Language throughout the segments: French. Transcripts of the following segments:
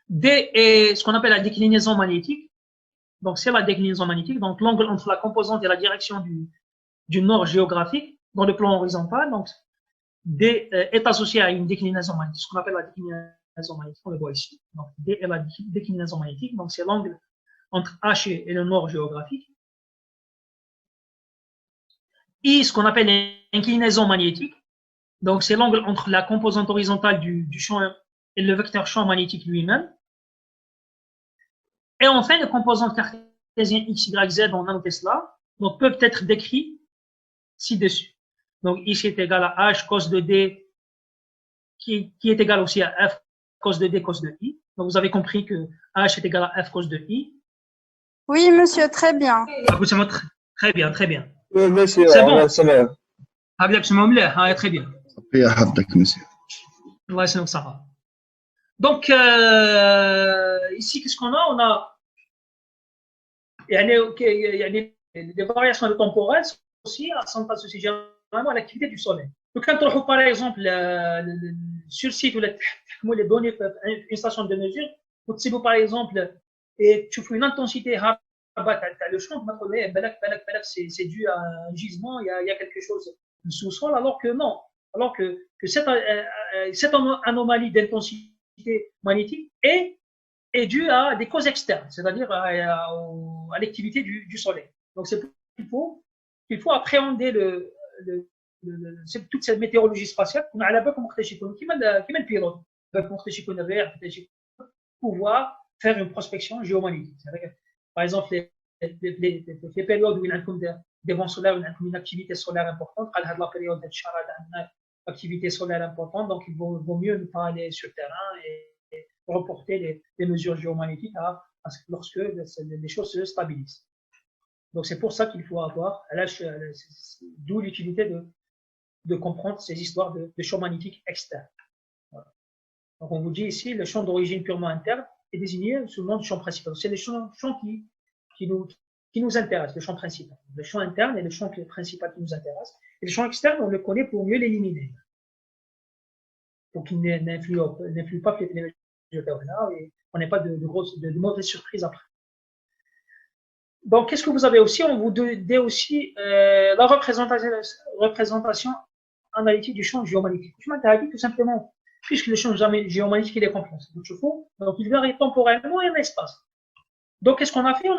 D est ce qu'on appelle la déclinaison magnétique. Donc, c'est la déclinaison magnétique. Donc, l'angle entre la composante et la direction du nord géographique dans le plan horizontal. Donc, D est associé à une déclinaison magnétique, ce qu'on appelle la déclinaison magnétique. On le voit ici. Donc, D est la déclinaison magnétique. Donc, c'est l'angle entre H et le nord géographique. I, ce qu'on appelle l'inclinaison magnétique. Donc, c'est l'angle entre la composante horizontale du champ et le vecteur champ magnétique lui-même. Et enfin, les composantes cartésiennes x, y, z en nanotesla donc, peuvent être décrits ci-dessus. Donc, ici est égal à h cos de d qui est égal aussi à f cos de d cos de i. Donc, vous avez compris que h est égal à f cos de i. Oui, monsieur, très bien. Très bien, très bien. C'est bon. Très bien. Donc, ici, qu'est-ce qu'on a? On a des variations temporelles aussi, sont associées généralement à l'activité du soleil. Donc, quand on par exemple sur le site où les données une station de mesure, si vous par exemple et tu fais une intensité le champ, c'est dû à un gisement, il y a quelque chose du sous-sol, alors que non. Alors que cette anomalie d'intensité magnétique est due à des causes externes, c'est-à-dire à l'activité du soleil. Donc, c'est qu'il faut appréhender toute cette météorologie spatiale qu'on a à la base comme le pilote, pouvoir faire une prospection géomagnétique. Par exemple, les périodes où il y a des vents solaires, une activité solaire importante, à la période de activité solaire importante, donc il vaut mieux ne pas aller sur le terrain et reporter les mesures géomagnétiques lorsque les choses se stabilisent. Donc c'est pour ça qu'il faut avoir, d'où l'utilité de comprendre ces histoires de champs magnétiques externes. Voilà. Donc on vous dit ici, le champ d'origine purement interne est désigné sous le nom du champ principal. C'est les champs qui nous intéressent, le champ principal. Le champ interne est le champ principal qui nous intéresse. Et le champ externe, on le connaît pour mieux l'éliminer. Pour qu'il n'influe pas les mesures et on n'ait pas de mauvaises surprises après. Donc, qu'est-ce que vous avez aussi? On vous donne aussi la représentation analytique du champ géomagnétique. Je m'intéresse tout simplement, puisque le champ géomagnétique il est complexe. Donc, il varie temporellement et en espace. Donc, qu'est-ce qu'on a fait?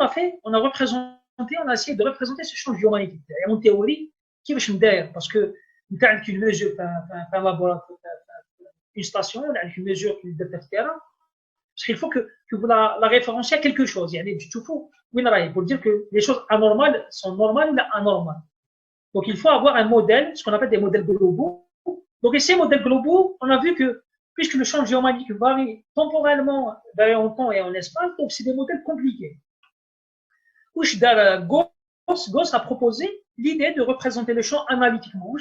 On a essayé de représenter ce champ géomagnétique. Il y a une théorie qui va me parce que nous avons une mesure par laboratoire, une station, on a une mesure de terrain. Parce qu'il faut que vous la référenciez à quelque chose. Il y a des faux. Pour dire que les choses anormales sont normales ou anormales. Donc, il faut avoir un modèle, ce qu'on appelle des modèles globaux. Donc, et ces modèles globaux, on a vu que, puisque le champ géomagnétique varie temporellement en temps et en espace, donc c'est des modèles compliqués. Gauss a proposé l'idée de représenter le champ analytiquement.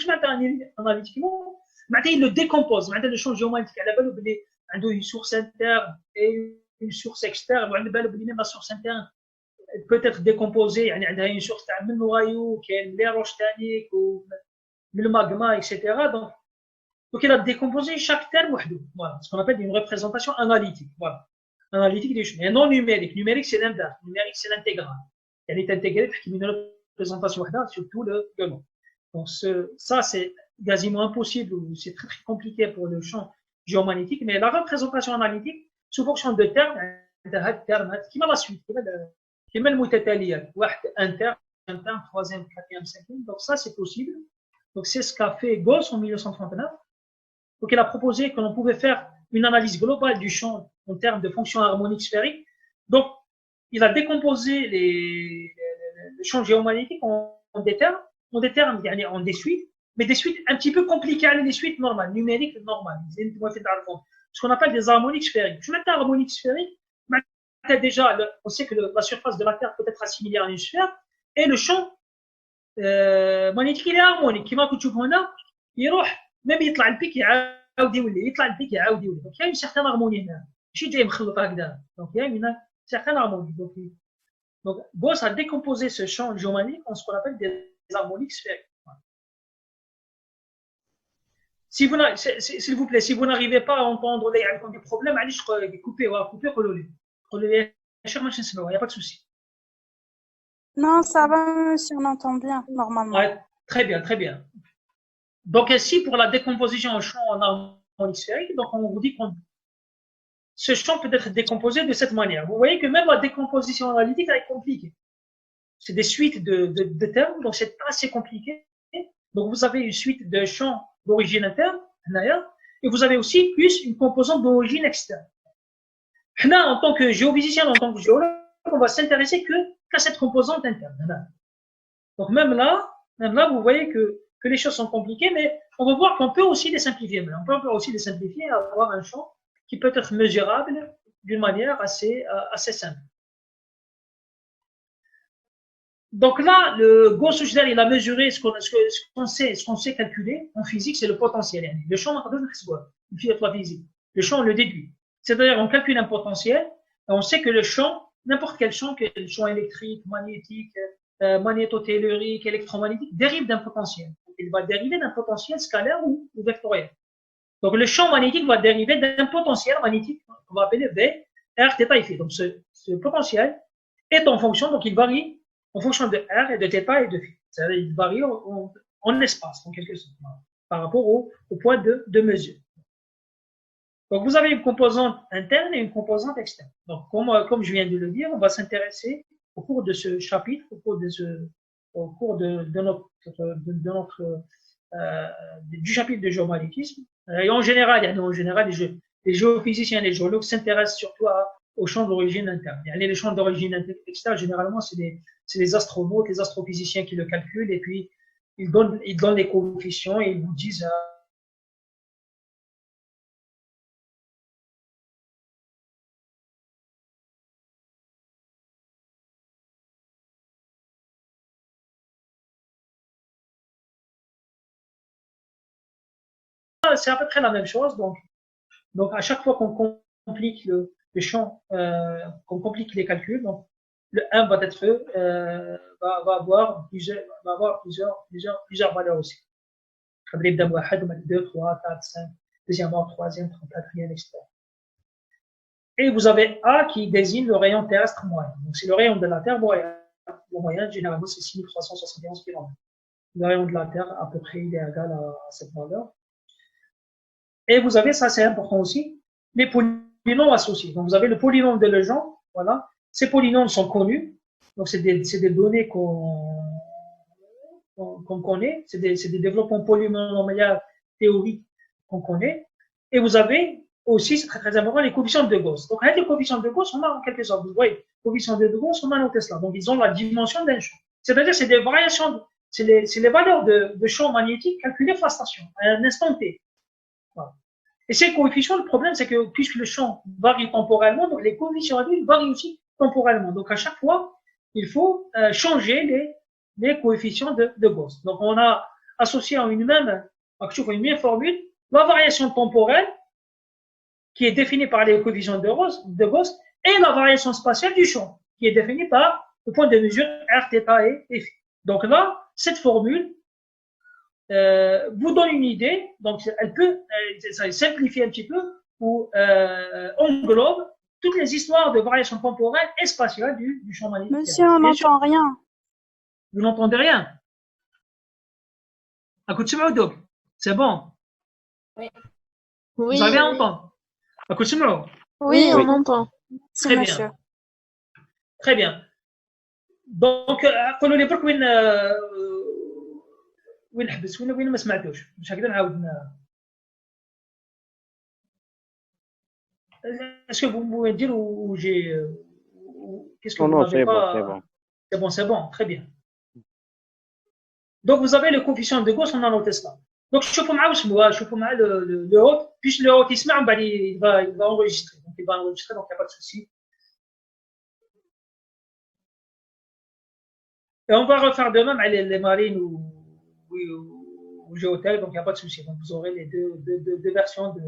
Analytiquement, il le décompose. Le champ géomagnétique, il a une source interne et une source externe. Même la source interne peut être décomposée. Il y a une source de noyau, qui est l'air océanique, ou le magma, etc. Donc, il a décomposé chaque terme. Voilà, ce qu'on appelle une représentation analytique. Voilà. Analytique des choses. Et non numérique. Numérique, c'est l'inverse. Numérique, c'est l'intégral. Elle est intégrée pour une représentation sur tout le nom. Donc, ça, c'est quasiment impossible, c'est très, très compliqué pour le champ géomagnétique, mais la représentation analytique, sous fonction de termes, qui m'a la suite, qui m'a le mutataliyat, un terme, troisième, quatrième, cinquième, donc ça, c'est possible. Donc, c'est ce qu'a fait Gauss en 1939. Donc, il a proposé que l'on pouvait faire une analyse globale du champ en termes de fonctions harmoniques sphériques. Donc, il a décomposé le champ géomagnétique en des termes, en des suites, mais des suites un petit peu compliquées, des suites normales, numériques normales. Ce qu'on appelle des harmoniques sphériques. Je mets un harmonique sphérique, déjà, on sait que la surface de la Terre peut être assimilée à une sphère, et le champ magnétique, il est harmonique. Qui m'a coûté là, il roule, même il يطلع البيك يعاود يولي, يطلع البيك يعاود يولي. Donc il y a une certaine harmonie là. ماشي جاي مخلط هكذا. Donc il y a une certaine harmonie. Donc Gauss a décomposé ce champ géomagnétique en ce qu'on appelle des harmoniques sphériques. s'il vous plaît, si vous n'arrivez pas à entendre les des problèmes, allez, coupez, relevez. Relevez, il n'y a pas de souci. Non, ça va, monsieur, on entend bien, normalement. Ouais, très bien, très bien. Donc, ici, pour la décomposition en champ en harmonique sphérique, donc on vous dit que ce champ peut être décomposé de cette manière. Vous voyez que même la décomposition analytique, elle est compliquée. C'est des suites de termes, donc c'est assez compliqué. Donc, vous avez une suite de champs d'origine interne, et vous avez aussi plus une composante d'origine externe. Là, en tant que géophysicien, en tant que géologue, on va s'intéresser qu'à cette composante interne. Donc, même là, vous voyez que les choses sont compliquées, mais on va voir qu'on peut aussi les simplifier. On peut aussi les simplifier et avoir un champ qui peut être mesurable d'une manière assez simple. Donc là, le Gauss-Schüler, il a mesuré ce qu'on sait calculer en physique, c'est le potentiel. Le champ, la physique. Le champ, on le déduit. C'est-à-dire, on calcule un potentiel, et on sait que le champ, n'importe quel champ, que le champ électrique, magnétique, magnétotellurique, électromagnétique, dérive d'un potentiel. Il va dériver d'un potentiel scalaire ou vectoriel. Donc, le champ magnétique va dériver d'un potentiel magnétique qu'on va appeler V, R, θ et phi. Donc, ce potentiel est en fonction, donc il varie en fonction de R et de θ et de phi. C'est-à-dire il varie en espace, en quelque sorte, par rapport au point de mesure. Donc, vous avez une composante interne et une composante externe. Donc, comme je viens de le dire, on va s'intéresser au cours de ce chapitre, du chapitre de géomagnétisme. Et en général, les géophysiciens, les géologues s'intéressent surtout aux champs d'origine interne. Les champs d'origine externe, généralement, c'est les astronautes, les astrophysiciens qui le calculent, et puis ils donnent les coefficients et ils vous disent c'est à peu près la même chose. Donc à chaque fois qu'on complique le champ, qu'on complique les calculs, donc le 1 va avoir plusieurs valeurs aussi. 1, 2, 3, 4, 5, deuxièmement, troisième, quatrième, etc. Et vous avez A qui désigne le rayon terrestre moyen. Donc c'est le rayon de la Terre moyen. Le moyen, généralement, c'est 6371 km. Le rayon de la Terre, à peu près, il est égal à cette valeur. Et vous avez, ça c'est important aussi, les polynômes associés. Donc vous avez le polynôme de Legendre, voilà. Ces polynômes sont connus, donc c'est des données qu'on connaît, c'est des développements polynomiaux théoriques qu'on connaît. Et vous avez aussi, c'est très très important, les coefficients de Gauss. Donc avec les coefficients de Gauss, on a en quelque sorte, vous voyez, coefficients de Gauss, on a nos Tesla. Donc ils ont la dimension d'un champ. C'est-à-dire c'est des variations, c'est les valeurs de champ magnétique calculées par station, à un instant T. Voilà. Et ces coefficients, le problème, c'est que puisque le champ varie temporellement, donc les coefficients adultes varient aussi temporellement. Donc à chaque fois, il faut changer les coefficients de Gauss. Donc on a associé en une même formule la variation temporelle qui est définie par les coefficients de Gauss et la variation spatiale du champ qui est définie par le point de mesure R, θ et phi. Donc là, cette formule vous donne une idée, donc elle peut ça simplifier un petit peu ou englobe toutes les histoires de variation temporelle et spatiale du champ magnétique. Monsieur, on n'entend rien. Vous n'entendez rien? C'est bon? Oui. Vous avez à entendre? Oui, on entend. Très bien. Monsieur. Très bien. Donc قولوا لي برك وين نحبس وين ما سمعتوش مش هكذا نعاود Est-ce que vous pouvez dire où j'ai qu'est-ce que vous n'avez pas c'est bon, très bien. Donc vous avez le coefficient de Gauss, on a noté cela. Donc شوفوا معاه واش هو شوفوا معاه le haut puis le haut يسمع بعد il va enregistrer. Donc il va enregistrer, donc il n'y a pas de souci. Et on va refaire de même les marines ou géotech, donc il n'y a pas de souci. Donc vous aurez les deux versions de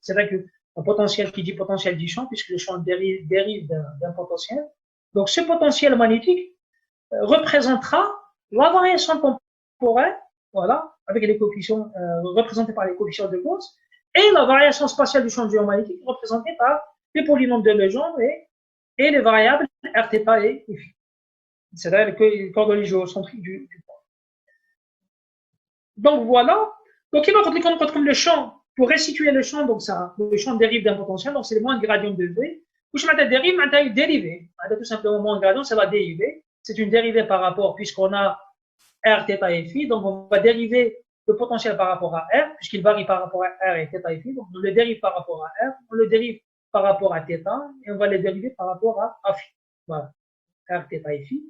c'est vrai que un potentiel qui dit potentiel dit champ, puisque le champ dérive d'un potentiel. Donc ce potentiel magnétique représentera la variation temporelle, voilà, avec les coefficients représentés par les coefficients de Gauss, et la variation spatiale du champ géomagnétique représentée par les polynômes de Legendre et les variables R, θ et phi. C'est-à-dire les coordonnées géocentriques du point. Donc voilà. Donc il va compte comme le champ, pour restituer le champ, donc ça, le champ dérive d'un potentiel, donc c'est le moins gradient de V. Où je dérive, maintenant une dérivée. Tout simplement, moins gradient, c'est la dérivée. C'est une dérivée par rapport, puisqu'on a R, θ et phi, donc on va dériver le potentiel par rapport à R, puisqu'il varie par rapport à R et θ et phi, donc on le dérive par rapport à R, on le dérive par rapport à θ, et on va le dériver par rapport à phi. Voilà. R, θ et phi.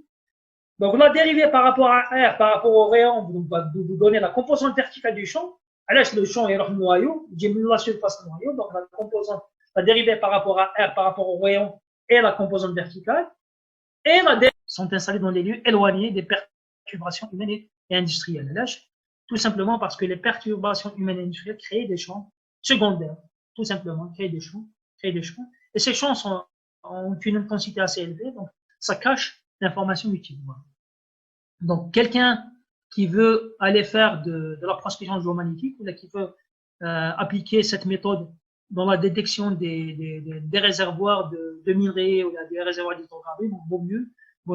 Donc, la dérivée par rapport à R, par rapport au rayon, va vous donner la composante verticale du champ. Alors, le champ est le noyau, diminue la surface noyau, donc la dérivée par rapport à R, par rapport au rayon, et la composante verticale. Et la dérivée sont installées dans des lieux éloignés des perturbations humaines et industrielles. Là, tout simplement parce que les perturbations humaines et industrielles créent des champs secondaires. Tout simplement, créent des champs. Et ces champs ont une intensité assez élevée, donc ça cache l'information utile. Donc, quelqu'un qui veut aller faire de la prospection géomagnétique ou qui veut appliquer cette méthode dans la détection des réservoirs de minerais ou des réservoirs d'hydrocarbures, vaut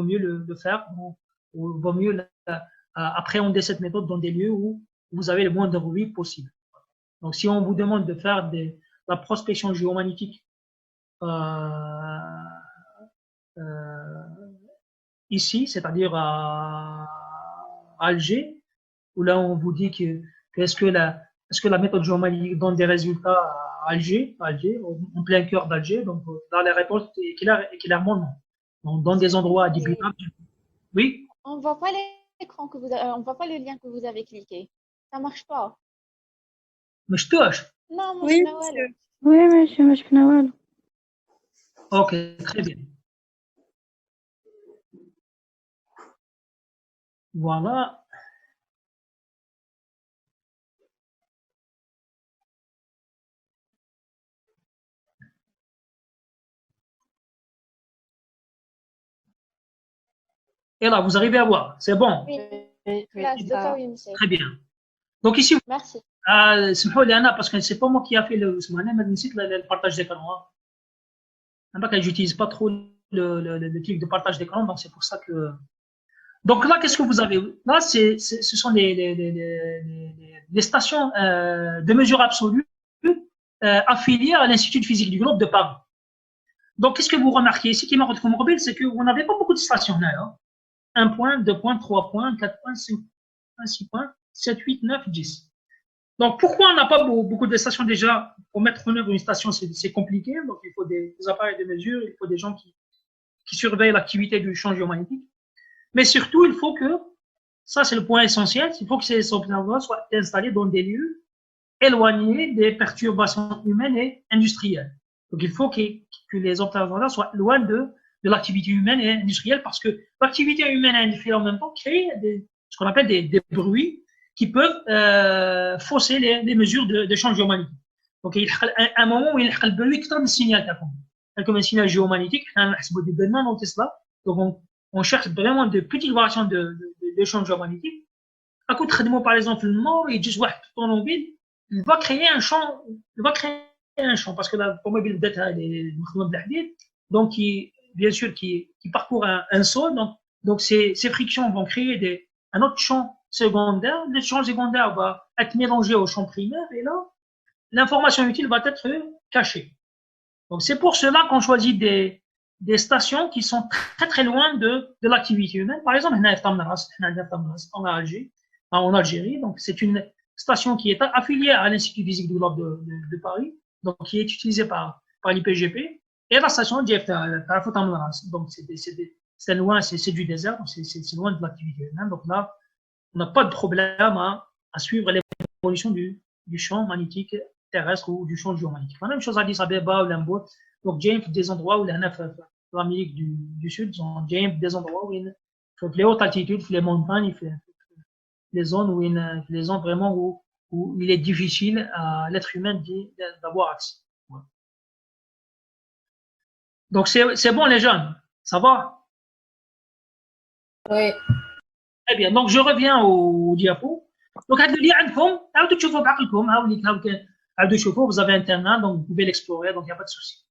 mieux le faire, ou vaut mieux appréhender cette méthode dans des lieux où vous avez le moins de bruit possible. Donc, si on vous demande de faire la prospection géomagnétique ici, c'est-à-dire à Alger, où là on vous dit que est-ce que la méthode géomagnétique donne des résultats à Alger, en plein cœur d'Alger. Donc là la réponse est clairement non. Donc dans des endroits indébitables. Oui. On voit pas l'écran que on voit pas le lien que vous avez cliqué. Ça marche pas. Mais je touche. Non, Oui, monsieur. Oui, monsieur, مش في نوال. Ok, très bien. Voilà. Et là, vous arrivez à voir. C'est bon. Oui, Très bien. Donc ici, merci. سمحوا لي انا parce que c'est pas moi qui a fait le site le partage d'écran. J'utilise pas trop le truc de partage d'écran, donc c'est pour ça que. Donc là, qu'est-ce que vous avez? Là, ce sont les stations de mesure absolue affiliées à l'Institut de physique du globe de Paris. Donc, qu'est-ce que vous remarquez ici qui m'a retrouvé mobile, c'est que vous n'avez pas beaucoup de stations là. 1 point, 2 points, 3 points, 4 points, 5 points, 6 points, 7, 8, 9, 10. Donc, pourquoi on n'a pas beaucoup de stations déjà? Pour mettre en œuvre une station, c'est compliqué. Donc, il faut des appareils de mesure, il faut des gens qui surveillent l'activité du champ géomagnétique. Mais surtout, il faut que, ça c'est le point essentiel, il faut que ces observatoires soient installés dans des lieux éloignés des perturbations humaines et industrielles. Donc, il faut que les observatoires soient loin de l'activité humaine et industrielle, parce que l'activité humaine et industrielle en même temps crée ce qu'on appelle des bruits qui peuvent fausser les mesures de champ géomagnétique. Donc, il y a un moment où il y a le bruit comme un signal, comme un signal géomagnétique, donc on cherche vraiment de petites variations de champ géomagnétique. À côté de par exemple, le nord, il dit, ouais, ton mobile, il va créer un champ, parce que la mobile donc bien sûr, qui parcourt un sol, donc ces frictions vont créer un autre champ secondaire. Le champ secondaire va être mélangé au champ primaire, et là, l'information utile va être cachée. Donc, c'est pour cela qu'on choisit des stations qui sont très, très loin de l'activité humaine. Par exemple, en Algérie. Donc, c'est une station qui est affiliée à l'Institut physique du globe de Paris, donc qui est utilisée par l'IPGP, et la station donc c'est loin, c'est du désert, donc c'est loin de l'activité humaine. Donc là, on n'a pas de problème à suivre l'évolution du champ magnétique terrestre ou du champ géomagnétique. La même chose à Addis Abeba ou Limbourg. Donc, j'ai des endroits où l'Amérique du Sud, j'ai des endroits où les hautes altitudes, les montagnes, les zones les zones vraiment où il est difficile à l'être humain d'avoir accès. Voilà. Donc, c'est bon, les jeunes. Ça va? Oui. Très bien. Donc, je reviens au diapo. Donc, هذا اللي عندكم عاودوا تشوفوا بعقلكم عاودوا تشوفوا vous avez un terrain donc vous pouvez l'explorer donc il n'y a pas de souci